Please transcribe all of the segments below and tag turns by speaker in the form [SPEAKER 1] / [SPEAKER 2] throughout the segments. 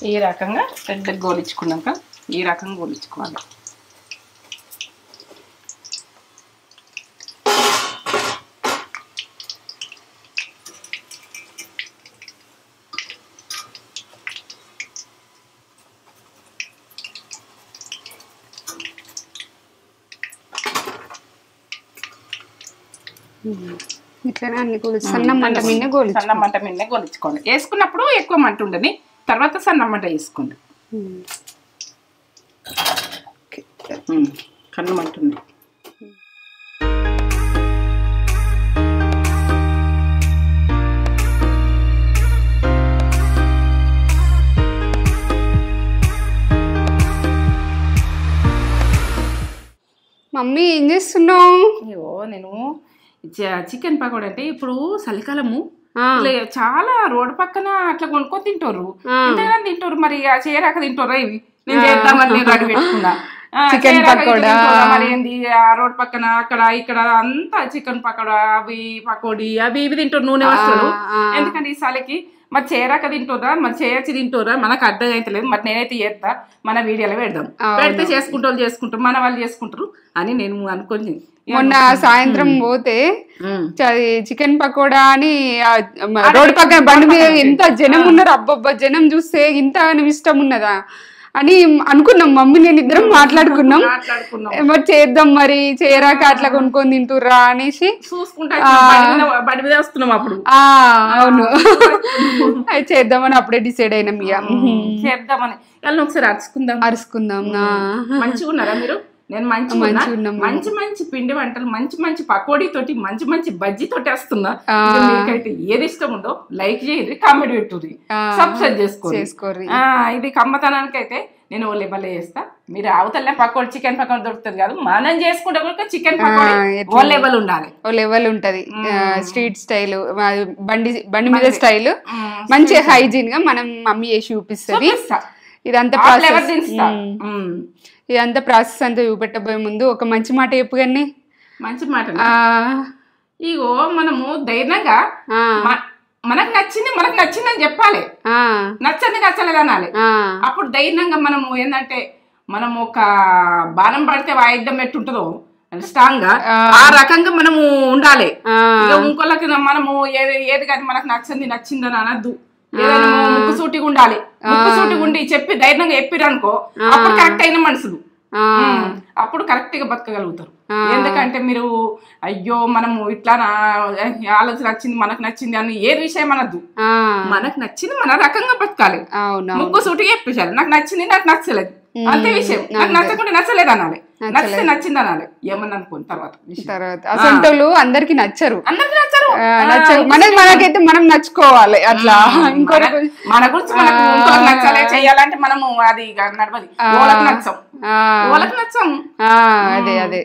[SPEAKER 1] ఈ రకంగా పెద్ద గోలించుకున్నాక ఈ రకంగా గోలించుకోవాలి.
[SPEAKER 2] ఇట్లనే అన్ని సన్న మంట మీద
[SPEAKER 1] గోలించుకోవాలి. వేసుకున్నప్పుడు ఎక్కువ మంట ఉండని, తర్వాత సన్న మంట వేసుకోండి. కన్ను మంట ఉంది.
[SPEAKER 2] మమ్మీ ఏం చేస్తున్నావు?
[SPEAKER 1] అయ్యో నేను చికెన్ పకోడా అంటే ఇప్పుడు చలికాలము చాలా రోడ్డు పక్కన అట్లా కొనుక్కొని తింటారు, ఎంతగానో తింటారు. మరి చేయరాక తింటారా? ఇవి నేను చేద్దామని నేను రెడీ పెట్టుకున్నా చికెన్ పకోడా. మరి ఏంది ఆ రోడ్ పక్కన అక్కడ ఇక్కడ అంతా చికెన్ పకోడా, అవి పకోడీ అవి ఇవి తింటారు, నూనె వస్తువులు. ఎందుకంటే ఈ చలికి మరి చేయరాక తింటుర్రా, మరి చేయొచ్చి తింటుర్రా, మనకు అర్థం అయితే లేదు. మరి నేనైతే చేస్తా, మన వీడియోలో పెడదాం. పెడితే చేసుకుంటారు మన వాళ్ళు చేసుకుంటారు అని నేను అనుకోని
[SPEAKER 2] మొన్న సాయంత్రం పోతే చికెన్ పకోడా అని రోడ్డు పక్కన బండి మీద ఎంత జనం ఉన్నారు. అబ్బబ్బా, జనం చూస్తే ఇంత ఇష్టం ఉన్నదా అని అనుకున్నాం. మమ్మీ నేను ఇద్దరం మాట్లాడుకున్నాం, మరి చేద్దాం, మరి చేయరాక అట్లా కొనుక్కొని తింటుర్రా అనేసి అవును అది చేద్దామని అప్పుడే డిసైడ్ అయినాం. ఇక
[SPEAKER 1] చేద్దామని ఒకసారి అరుచుకుందాం. మంచిగా ఉన్నారా మీరు? నేను మంచి మంచి పిండి వంటలు, మంచి పకోడీ తోటి, మంచి బజ్జీ తోటి వస్తున్నా. మీకైతే ఏది ఇష్టం ఉందో లైక్ చేయండి, కామెంట్ పెట్టుర్రి, సబ్స్క్రైబ్ చేసుకోండి. ఇది కమ్మతనానికి అయితే నేను ఓలేబల్లే చేస్తా. మీరు అవతలనే పకోడీ చికెన్ పకోడీ దొరుకుతుంది కాదు, మనం చేసుకుంటే కూడా చికెన్ పకోడీ ఓ లెవెల్ ఉండాలి.
[SPEAKER 2] ఓ లెవెల్ ఉంటది. స్ట్రీట్ స్టైల్, బండి మీద స్టైల్, మంచి హైజీన్ గా మనం మమ్మీ చేసి చూపిస్తుంది. ఇదంతా ప్రాసెస్ అంతా చూపెట్టబోయే ముందు ఒక మంచి మాట చెప్పుగానే.
[SPEAKER 1] మంచి మాట ఇగో మనము ధైర్యంగా మనకు నచ్చిందని చెప్పాలి, నచ్చలేదు అనాలి. అప్పుడు ధైర్యంగా మనము ఏంటంటే మనం ఒక బాణం పడితే వాయిద్యం ఎట్టుంటుందో స్ట్రాంగ్ గా ఆ రకంగా మనము ఉండాలి. ఇంకోళ్ళకి మనము ఏది కానీ మనకు నచ్చిందని అనద్దు. ముక్కు సూటిగా ఉండాలి. ముక్కు సూటిగా ఉండి చెప్పి ధైర్యంగా చెప్పిరనుకో, అప్పుడు కరెక్ట్ అయిన మనుషులు, అప్పుడు కరెక్ట్ గా బతకగలుగుతారు. ఎందుకంటే మీరు అయ్యో మనము ఇట్లా ఆలోచన నచ్చింది మనకు నచ్చింది అని ఏ విషయం అనద్దు. మనకు నచ్చింది మన రకంగా బతకాలి. ముక్కు సూటిగా చెప్పేసారు, నాకు నచ్చింది నాకు నచ్చలేదు అంతే విషయం. నాకు నచ్చకుండా నచ్చలేదు అనాలి, నచ్చితే నచ్చింది అనాలి. ఏమన్నా అనుకోని తర్వాత
[SPEAKER 2] అసలు అందరికి నచ్చరు, మనకైతే మనం నచ్చుకోవాలి. అట్లా
[SPEAKER 1] మన గురించి మనకు నచ్చాలి చేయాలంటే మనము అది నడవది. వాళ్ళకి నచ్చం,
[SPEAKER 2] అదే అదే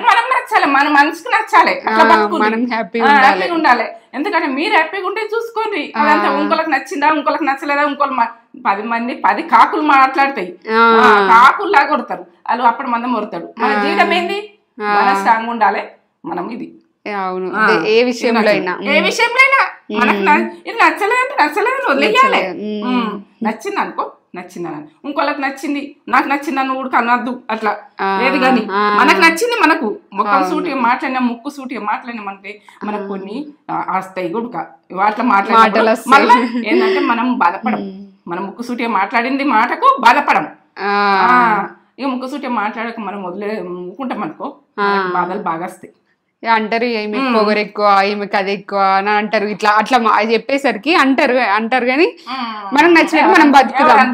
[SPEAKER 1] మనం నచ్చాలి, మన మనసుకు నచ్చాలి,
[SPEAKER 2] మనం హ్యాపీగా
[SPEAKER 1] ఉండాలి. ఎందుకంటే మీరు హ్యాపీగా ఉంటే చూసుకోండి. అదంతా ఇంకోళ్ళకి నచ్చిందా ఇంకోళ్ళకి నచ్చలేదా, ఇంకోళ్ళు 10 మంది 10 కాకులు మాట్లాడతాయి, కాకుల్లా కొడతారు వాళ్ళు, అప్పుడు మందం కొడతాడు. మన జీవితం ఏంది, మన స్ట్రాంగ్ ఉండాలి. మనం ఇది
[SPEAKER 2] అవును ఏ విషయంలో అయినా
[SPEAKER 1] మనకు ఇది నచ్చలేదంటే నచ్చలేదని వదిలేయాలి. నచ్చింది అనుకో, నచ్చిందని. ఇంకోళ్ళకి నచ్చింది నాకు నచ్చిందని కూడా కనద్దు. అట్లా లేదు కానీ మనకు నచ్చింది మనకు ముఖం సూటిగా మాట్లాడినా, ముక్కు సూటిగా మాట్లాడినామంటే మనకు కొన్ని వస్తాయి గుడుక. అట్లా మాట్లాడాలి. మళ్ళీ ఏంటంటే మనం బాధపడం, మనం ముక్కు సూటిగా మాట్లాడింది మాటకు బాధపడం. ఇక ముక్కు సూటిగా మాట్లాడక మనం ఊకుంటాం అనుకో, బాధలు బాగా వస్తాయి.
[SPEAKER 2] అంటారు ఈమె పొగరు ఎక్కువ, ఈమెకి అది ఎక్కువ అని అంటారు. ఇట్లా అట్లా చెప్పేసరికి అంటారు కానీ మనకు నచ్చినట్టు మనం బతుకుతాం.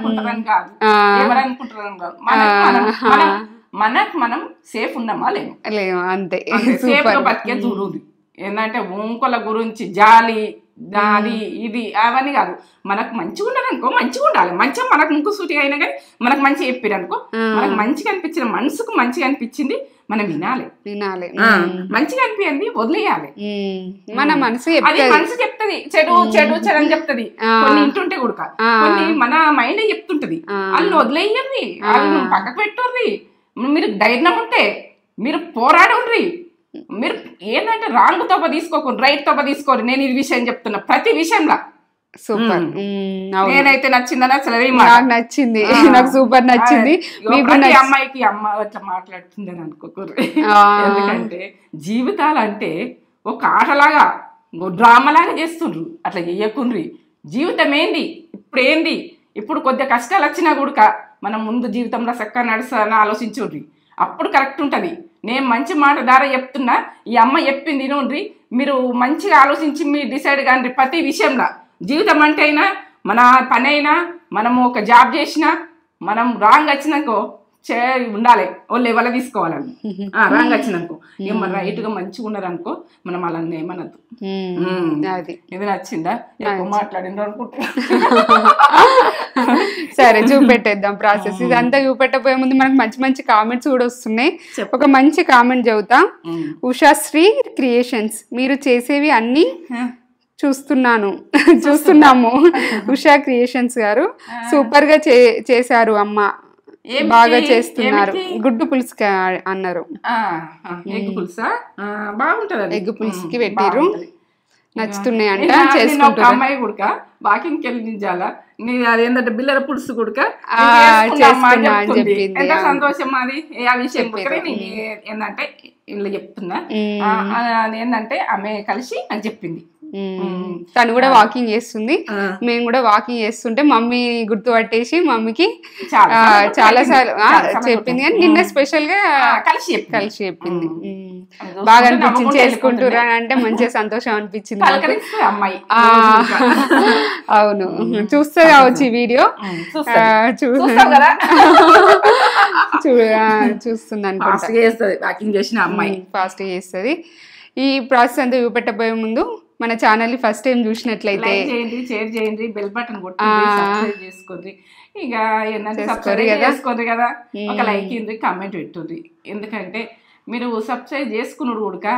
[SPEAKER 1] మనకు మనం సేఫ్ ఉన్నామా
[SPEAKER 2] లేము అంతే.
[SPEAKER 1] సేఫ్ గా బతికే చూడుది. ఏంటంటే ఇంకోళ్ళ గురించి జాలి అది ఇది అవన్నీ కాదు. మనకు మంచిగా ఉండాలనుకో, మంచిగా ఉండాలి. మంచిగా మనకు ముక్కు సూటిగా అయినా కానీ మనకు మంచిగా చెప్పారు అనుకో, మనకు మంచిగా అనిపించిన మనసుకు మంచిగా అనిపించింది మనం వినాలి. మంచిగా అనిపించింది వదిలేయాలి.
[SPEAKER 2] మన మనసు
[SPEAKER 1] చెప్తది చెడు అని చెప్తది. కొన్ని ఇంటుంటే కూడా కొన్ని మన మైండ్ చెప్తుంటది. వాళ్ళు వదిలేయ్యర్రి, వాళ్ళు పక్కకు పెట్టుర్రి. మీరు ధైర్యం ఉంటే మీరు పోరాడుర్రి. మీరు ఏంటంటే రాంగ్ తోప తీసుకోకండి, రైట్ తోప తీసుకోరు. నేను ఈ విషయం చెప్తున్నా, ప్రతి విషయంలో
[SPEAKER 2] సూపర్.
[SPEAKER 1] నేనైతే నచ్చిందా నచ్చలేదు
[SPEAKER 2] నాకు నచ్చింది, నాకు సూపర్ నచ్చింది. మీకు
[SPEAKER 1] అమ్మాయికి అమ్మ అట్లా మాట్లాడుతుంది అని అనుకోకూడదు. ఎందుకంటే జీవితాలు అంటే ఒక ఆటలాగా డ్రామాలాగా చేస్తుండ్రు, అట్లా చెయ్యకుండ్రి. జీవితం ఏంది ఇప్పుడు ఏంది, ఇప్పుడు కొద్దిగా కష్టాలు వచ్చినా కూడా మనం ముందు జీవితంలో చక్కగా నడుస్తానని ఆలోచించుండ్రి, అప్పుడు కరెక్ట్ ఉంటుంది. నేను మంచి మాట ద్వారా చెప్తున్నా, ఈ అమ్మ చెప్పింది వినుండ్రి, మీరు మంచిగా ఆలోచించి మీరు డిసైడ్ కాండి ప్రతి విషయంలో. జీవితం అంటే అయినా మన పని అయినా మనము ఒక జాబ్ చేసినా మనం రాంగ్ వచ్చినాకో ఉండాలి, వాళ్ళు ఎవరు తీసుకోవాలని. రాంగ్ వచ్చినాకో ఇక మన రైట్గా మంచిగా ఉన్నారనుకో మనం అలా ఏమనద్దు. ఇది నచ్చిందా? ఎక్కువ మాట్లాడిండ్రు అనుకుంటున్నా.
[SPEAKER 2] సరే చూపెట్టేద్దాం ప్రాసెస్. ఇదంతా చూపెట్టబోయే ముందు మనకు మంచి మంచి కామెంట్స్ కూడా వస్తున్నాయి. ఒక మంచి కామెంట్ చదువుతా. ఉషాశ్రీ క్రియేషన్స్, మీరు చేసేవి అన్ని చూస్తున్నాము. ఉషా క్రియేషన్స్ గారు సూపర్ గా చేశారు అమ్మ, బాగా చేస్తున్నారు. గుడ్డు పులుసు అన్నారు.
[SPEAKER 1] ఎగ్ పులుసా బాగుంటది,
[SPEAKER 2] ఎగ్ పులుసుకి పెట్టిరు, నచ్చుతున్నాయి అంట. చేసుకుంటారు.
[SPEAKER 1] అమ్మాయి కూడా వాకింగ్కి వెళ్ళి నిజాలా అదేంటంటే బిల్లల పులుసు కూడా
[SPEAKER 2] చెప్పింది.
[SPEAKER 1] ఎంత సంతోషం అది. ఆ విషయం ఏంటంటే ఇల్లు చెప్తున్నా, ఏంటంటే ఆమె కలిసి నాకు చెప్పింది.
[SPEAKER 2] తను కూడా వాకింగ్ చేస్తుంది, మేము కూడా వాకింగ్ చేస్తుంటే మమ్మీ గుర్తుపట్టేసి మమ్మీకి చాలా సార్లు చెప్పింది. కానీ నిన్న స్పెషల్ గా కలిసి చెప్పింది. బాగా అనిపించింది. చేసుకుంటురా అంటే మంచిగా సంతోషం అనిపించింది. అవును, చూస్తే కావచ్చు ఈ వీడియో, చూస్తుంది అనుకుంటా. ఫాస్ట్ చేస్తుంది. ఈ ప్రాసెస్ అంతా చూపెట్టబోయే ముందు మన ఛానల్ ని ఫస్ట్ టైం చూసినట్లయితే
[SPEAKER 1] షేర్ చేయండి, బెల్ బటన్ కొట్టండి, సబ్స్క్రైబ్ చేసుకోండి. ఇక ఏంటంటే సబ్స్క్రైబ్ చేసుకోండి కదా, ఒక లైక్ ఇవ్వండి, కామెంట్ పెట్టుంది. ఎందుకంటే మీరు సబ్స్క్రైబ్ చేసుకున్నాడు కూడా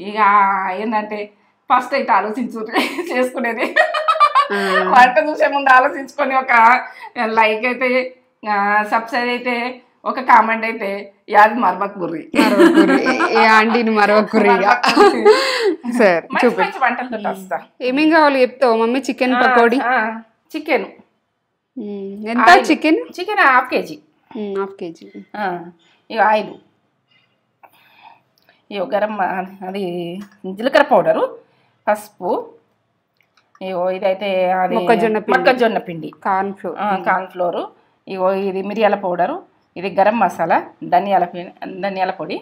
[SPEAKER 1] ఇక ఏంటంటే ఫస్ట్ అయితే ఆలోచించుండ్రి చేసుకునేది. వంట చూసే ముందు ఆలోచించుకొని ఒక లైక్ అయితే, సబ్స్క్రైబ్ అయితే, ఒక కామెంట్ అయితే యాది మరవకుర్రి
[SPEAKER 2] ఆంటీని మరవకుర్రి. సరే
[SPEAKER 1] మంచి వంటలతో వస్తా.
[SPEAKER 2] ఏమేం కావాలి చెప్తావు మమ్మీ? చికెన్ పకోడీ.
[SPEAKER 1] చికెన్
[SPEAKER 2] ఎంత? Chicken
[SPEAKER 1] ½ KG. ఇక ఆయిల్, ఇక గరం అది జీలకర్ర పౌడరు, పసుపు, ఇగో ఇదైతే అది మొక్కజొన్న పిండి, కార్న్ ఫ్లోరు, ఇగో ఇది మిరియాల పౌడరు, ఇది గరం మసాలా, ధనియాల పొడి,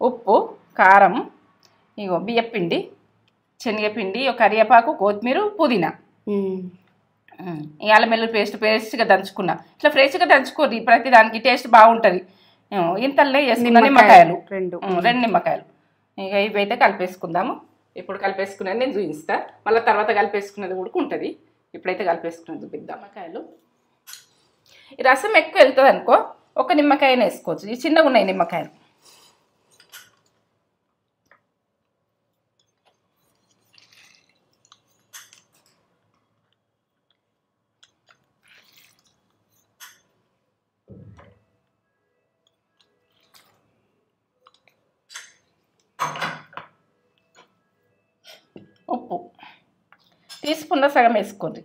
[SPEAKER 1] ఉప్పు, కారం, ఇగో బియ్యపిండి, శనగపిండి, కరివేపాకు, కొత్తిమీర, పుదీనా, అల్లం వెల్లుల్లి పేస్ట్గా దంచుకున్నా. ఇట్లా ఫ్రెష్గా దంచుకోండి, ప్రతి దానికి టేస్ట్ బాగుంటుంది. ఇంతలో వేసుకున్న నిమ్మకాయలు, 2 నిమ్మకాయలు. ఇక ఇవైతే కలిపేసుకుందాము. ఇప్పుడు కలిపేసుకునేది నేను చూపిస్తా, మళ్ళీ తర్వాత కలిపేసుకునేది కూడా ఉంటుంది. ఇప్పుడైతే కలిపేసుకునేది చూపిద్దాం. నిమ్మకాయలు, ఈ రసం ఎక్కువ వెళ్తుంది అనుకో, ఒక నిమ్మకాయనే వేసుకోవచ్చు. ఈ చిన్నగా ఉన్నాయి నిమ్మకాయలు. ఉప్పు టీ స్పూన్లో సగం వేసుకోండి,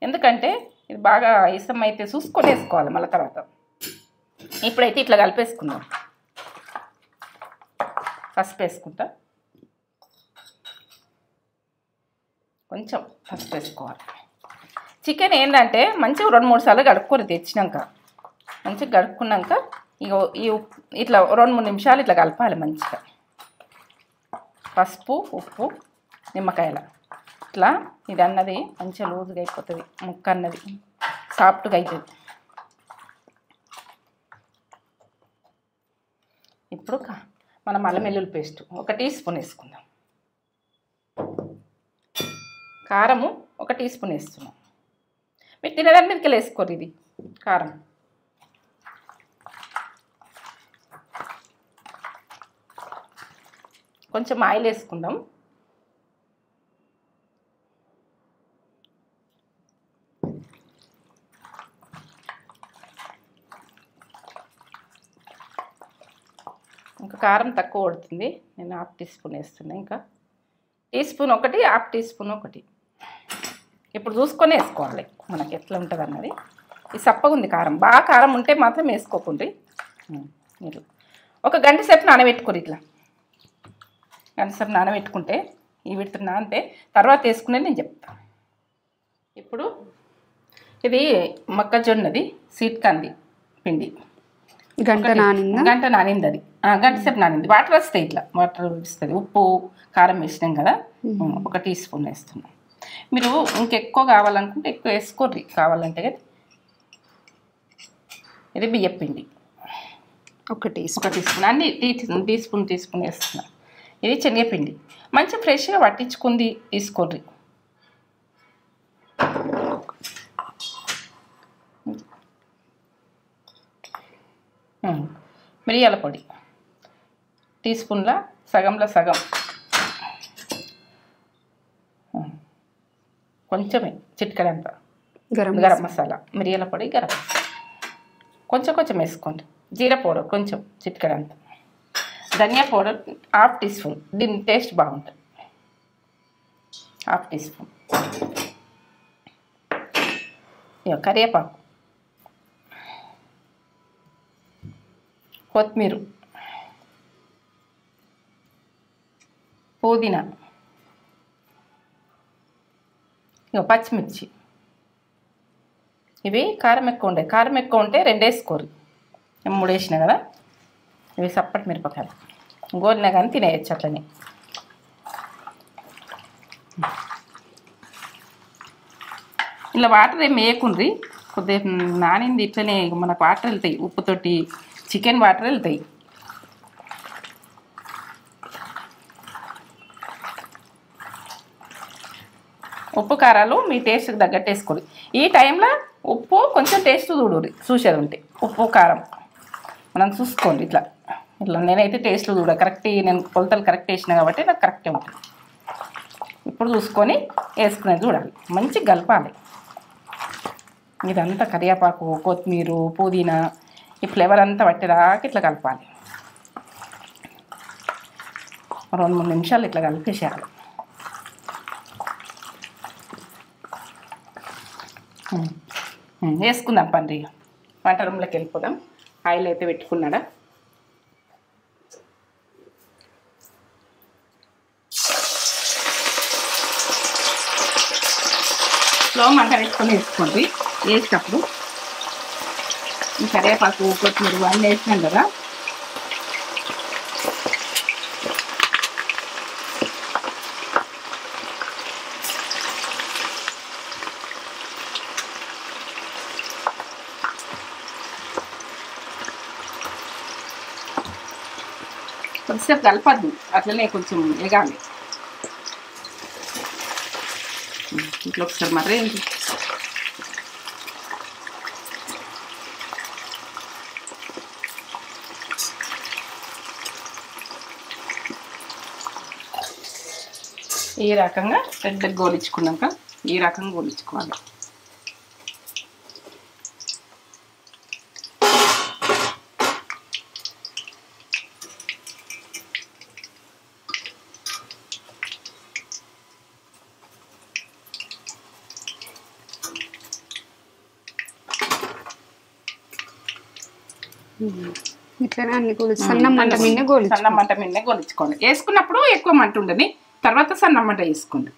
[SPEAKER 1] ఎందుకంటే ఇది బాగా ఇష్టం అయితే చూసుకొని వేసుకోవాలి మళ్ళీ తర్వాత. ఇప్పుడైతే ఇట్లా కలిపేసుకుందాం. పసుపు వేసుకుంటా, కొంచెం పసుపు వేసుకోవాలి. చికెన్ ఏంటంటే మంచిగా 2-3 సార్లు కడుక్కొని తెచ్చినాక, మంచిగా కడుక్కున్నాక ఇక ఇట్లా 2-3 నిమిషాలు ఇట్లా కలపాలి మంచిగా. పసుపు, ఉప్పు, నిమ్మకాయల ఇట్లా ఇది అన్నది మంచిగా లూజుగా అయిపోతుంది, ముక్క అన్నది సాఫ్ట్గా అవుతుంది. ఇప్పుడు మనం అల్లం వెల్లుల్లి పేస్ట్ 1 టీ స్పూన్ వేసుకుందాం. కారము 1 టీ స్పూన్ వేస్తున్నాం. మీరు తినేదాన్ని మీదకి వేసుకోరు ఇది కారం. కొంచెం ఆయిల్ వేసుకుందాం. ఇంకా కారం తక్కువ పడుతుంది, నేను ½ టీ స్పూన్ వేస్తున్నా. ఇంకా టీ స్పూన్ 1, ½ టీ స్పూన్ 1. ఇప్పుడు చూసుకొని వేసుకోవాలి మనకి ఎట్లా ఉంటుంది అన్నది. ఇది సప్పగా ఉంది కారం, బాగా కారం ఉంటే మాత్రం వేసుకోకండి. ఇట్లా ఒక గంట సేపు నానబెట్టుకోరు. ఇట్లా గంట సేపు నానబెట్టుకుంటే ఈ వీటితో నానితే తర్వాత వేసుకునేది నేను చెప్తాను. ఇప్పుడు ఇది మొక్కజొన్నది స్వీట్ కంది పిండి
[SPEAKER 2] గంట నానింది.
[SPEAKER 1] అది గంట సేపు నానింది. వాటర్ వస్తాయి, ఇట్లా వాటర్ వస్తుంది. ఉప్పు కారం వేసినాం కదా, 1 టీ స్పూన్ వేస్తున్నాం. మీరు ఇంకెక్కువ కావాలనుకుంటే ఎక్కువ వేసుకోర్రి కావాలంటే కదా. ఇది బియ్యం పిండి
[SPEAKER 2] 1 టీ
[SPEAKER 1] స్పూన్, అన్ని టీ స్పూన్ వేస్తున్నాం. ఇది శనగపిండి మంచి ఫ్రెష్గా పట్టించుకుంది తీసుకోర్రి. మిరియాల పొడి టీ స్పూన్ల సగంలో సగం, కొంచెమే చిటికెడంత గరం మసాలా, మిరియాల పొడి గరం కొంచెం వేసుకోండి. జీరా పౌడర్ కొంచెం చిటికెడంత, ధనియా పౌడర్ 1/2 టీ స్పూన్, దీని టేస్ట్ బాగుంటుంది. 1/2 టీ స్పూన్. కరివేపాకు, కొత్తిమీర, పుదీనా, పచ్చిమిర్చి. ఇవి కారం ఎక్కువ ఉంటే 2 వేసుకోరు, 3 వేసినా కదా. ఇవి సప్పటి మిరపకాయలు గోలినా కానీ తినేయచ్చు అట్లనే. ఇలా వాటర్ ఏమి వేయకుండ్రి, కొద్దిగా నానింది ఇట్లనే మనకు వాటర్ వెళ్తాయి, ఉప్పుతోటి చికెన్ వాటర్ వెళ్తాయి. ఉప్పు కారాలు మీ టేస్ట్కి తగ్గట్టు వేసుకోండి. ఈ టైంలో ఉప్పు కొంచెం టేస్ట్ చూసేది ఉంటే ఉప్పు కారం మనం చూసుకోండి. ఇట్లా నేనైతే టేస్ట్లు కరెక్ట్, నేను కొలతలు కరెక్ట్ వేసినా కాబట్టి నాకు కరెక్టే ఉంటుంది. ఇప్పుడు చూసుకొని వేసుకునేది చూడాలి, మంచిగా కలపాలి. ఇదంతా కరివేపాకు, కొత్తిమీర, పుదీనా ఈ ఫ్లేవర్ అంతా పట్టేదాకా ఇట్లా కలపాలి. 2-3 నిమిషాలు ఇట్లా కలిపేసేయాలి. వేసుకుందాం పండి, వంట రూమ్లోకి వెళ్ళిపోదాం. ఆయిల్ అయితే పెట్టుకున్నాడా. స్లో మంట వేసుకొని వేసుకోండి. వేసేటప్పుడు ఈ కరివేపాకు, కొత్తిమీర అన్నీ వేసినాం కదా. కొద్దిసేపు కలపద్దు, అట్లనే కొంచెం ఎగాలి. ఇట్లా ఒకసారి మర్రే ఈ రకంగా పెద్ద గోలించుకున్నాక ఈ రకంగా గోలించుకోవాలి.
[SPEAKER 2] ఇట్లనే అన్ని సన్న మంట
[SPEAKER 1] మిన్నే గోలించుకోండి. వేసుకున్నప్పుడు ఎక్కువ మంట ఉండని, తర్వాత సన్న మంట వేసుకోండి.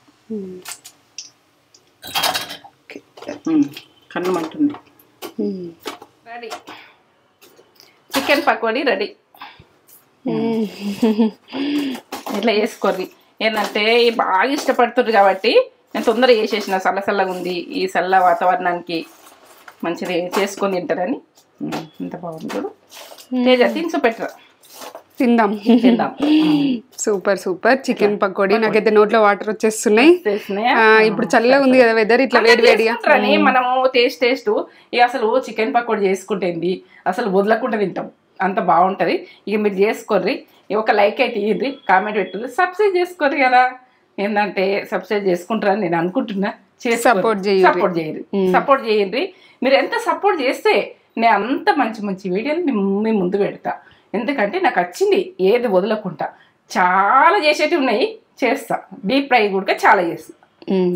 [SPEAKER 1] కన్ను మంట ఉంది. Ready, chicken pakodi ready. ఇట్లా వేసుకోండి. ఏంటంటే బాగా ఇష్టపడుతుంది కాబట్టి నేను తొందరగా వేసేసిన, చల్లగా ఉంది ఈ చల్ల వాతావరణానికి మంచిగా చేసుకొని తింటారని. ఇంత బాగుంది చూడు. తినసు పెట్టరా,
[SPEAKER 2] తిందాం. Super chicken pakodi. నాకైతే నోట్లో వాటర్ వచ్చేస్తున్నాయి. ఇప్పుడు చల్లగా ఉంది కదా వెదర్, ఇట్లా వేడిగా
[SPEAKER 1] మనము టేస్ట్ అసలు చికెన్ పకోడీ చేసుకుంటేంది అసలు వదలకుండా తింటాం, అంత బాగుంటది. ఇక మీరు చేసుకోర్రి, ఒక లైక్ అయితే ఇయ్యండి, కామెంట్ పెట్టు, సబ్స్క్రైబ్ చేసుకోర్రి కదా. ఏంటంటే సబ్స్క్రైబ్ చేసుకుంటారని నేను అనుకుంటున్నా. సపోర్ట్ చేయండి. మీరు ఎంత సపోర్ట్ చేస్తే నేను అంత మంచి వీడియోలు మీ ముందు పెడతా. ఎందుకంటే నాకు వచ్చింది ఏది వదలకుండా, చాలా చేసేటివి ఉన్నాయి, చేస్తా. డీప్ ఫ్రై కూడా చాలా చేస్తా.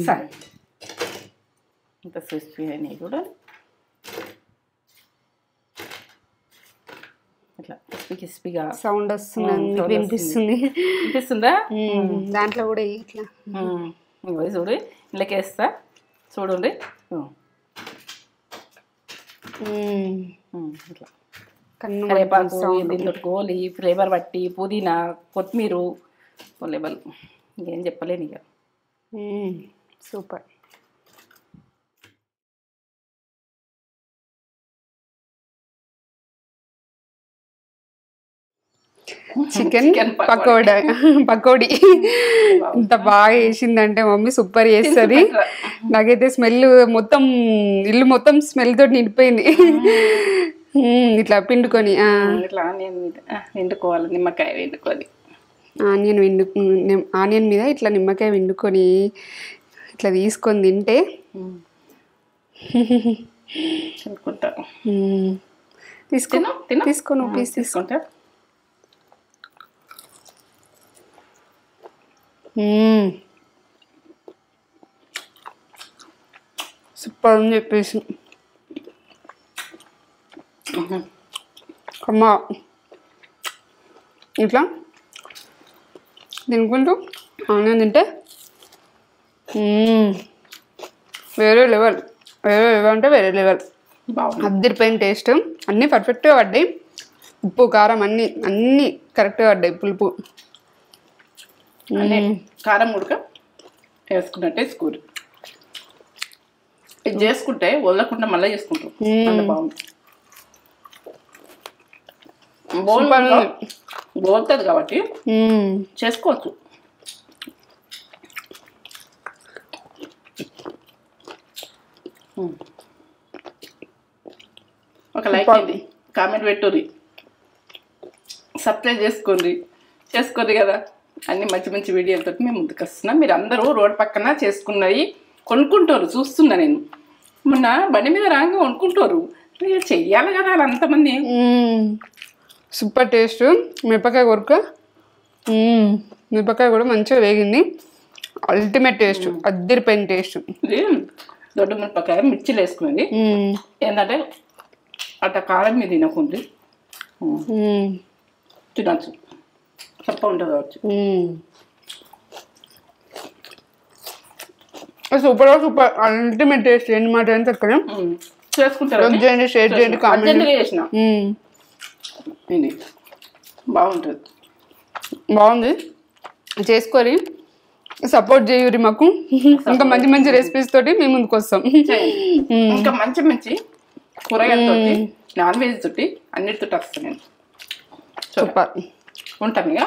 [SPEAKER 1] సరే. ఇంత క్రిస్పీ అయినాయి కూడా. ఇట్లా క్రిస్పీగా
[SPEAKER 2] సౌండ్ వస్తుంది,
[SPEAKER 1] వినిపిస్తుందా?
[SPEAKER 2] దాంట్లో కూడా ఇట్లా
[SPEAKER 1] చూడు, ఇళ్ళకి వేస్తా చూడండి. ఇట్లా కరివేపాకు దీంతో గోలి ఫ్లేవర్ బట్టి పుదీనా కొత్తిమీర లెవెల్ ఏం చెప్పలేను ఇక.
[SPEAKER 2] సూపర్. చికెన్ పకోడీ ఇంత బాగా వేసిందంటే మమ్మీ సూపర్ చేస్తుంది. నాకైతే స్మెల్ మొత్తం ఇల్లు మొత్తం స్మెల్ తోటి నిండిపోయింది. ఇట్లా పిండుకొని
[SPEAKER 1] ఇట్లా వండుకోవాలి, నిమ్మకాయ వండుకొని
[SPEAKER 2] ఆనియన్ మీద ఇట్లా నిమ్మకాయ వండుకొని ఇట్లా తీసుకొని తింటే తీసుకోను పీస్
[SPEAKER 1] తీసుకుంటా.
[SPEAKER 2] సూపర్ అని చెప్పేసి అమ్మా ఇట్లా తినుకుంటూ ఆనియన్ తింటే వేరే లెవెల్ అంటే వేరే లెవెల్. అద్దరిపోయిన టేస్ట్, అన్నీ పర్ఫెక్ట్గా పడ్డాయి. ఉప్పు కారం అన్నీ కరెక్ట్గా పడ్డాయి. పులుపు
[SPEAKER 1] కారం ఉడక వేసుకున్నట్టే స్కూల్ ఇది చేసుకుంటే వదలకుండా మళ్ళీ చేసుకుంటాం. బాగుంది, బాగుంటుంది కాబట్టి చేసుకోవచ్చు. ఒక లైక్ అయింది, కామెంట్ పెట్టుర్రి, సబ్స్క్రైబ్ చేసుకోండి కదా. అన్ని మంచి మంచి వీడియోలతో మేము ముందుకు వస్తున్నాం. మీరు అందరూ రోడ్ పక్కన చేసుకున్నవి కొనుక్కుంటారు, చూస్తున్నా నేను. మొన్న బండి మీద రాగా కొనుక్కుంటారు, చెయ్యాలి కదా అలా అంతమంది.
[SPEAKER 2] Super taste. మిరపకాయ కొరక మిరపకాయ కూడా మంచిగా వేగింది. అల్టిమేట్ టేస్ట్, అద్దరిపోయిన టేస్ట్.
[SPEAKER 1] ఇది దొడ్డు మిరపకాయ మిర్చిలు వేసుకున్నది. ఏంటంటే అట్లా కారం మీద తినకుంది, తినచ్చు, చప్ప ఉంటుంది కావచ్చు.
[SPEAKER 2] Super ultimate taste. ఏంటి మాట అని చెప్తాను,
[SPEAKER 1] చేసుకుంటారు,
[SPEAKER 2] షేర్ చేయండి, కామెంట్
[SPEAKER 1] చేసిన. ఇది
[SPEAKER 2] బాగుంది, చేసుకొని సపోర్ట్ చేయురి మాకు. ఇంకా మంచి మంచి రెసిపీస్ తోటి మేము ముందుకు వస్తాం.
[SPEAKER 1] ఇంకా మంచి మంచి కూరగాయలతోటి, నాన్ వెజ్ తోటి, అన్నిటితో వస్తాను నేను.
[SPEAKER 2] సూపర్.
[SPEAKER 1] ఉంటాను ఇక.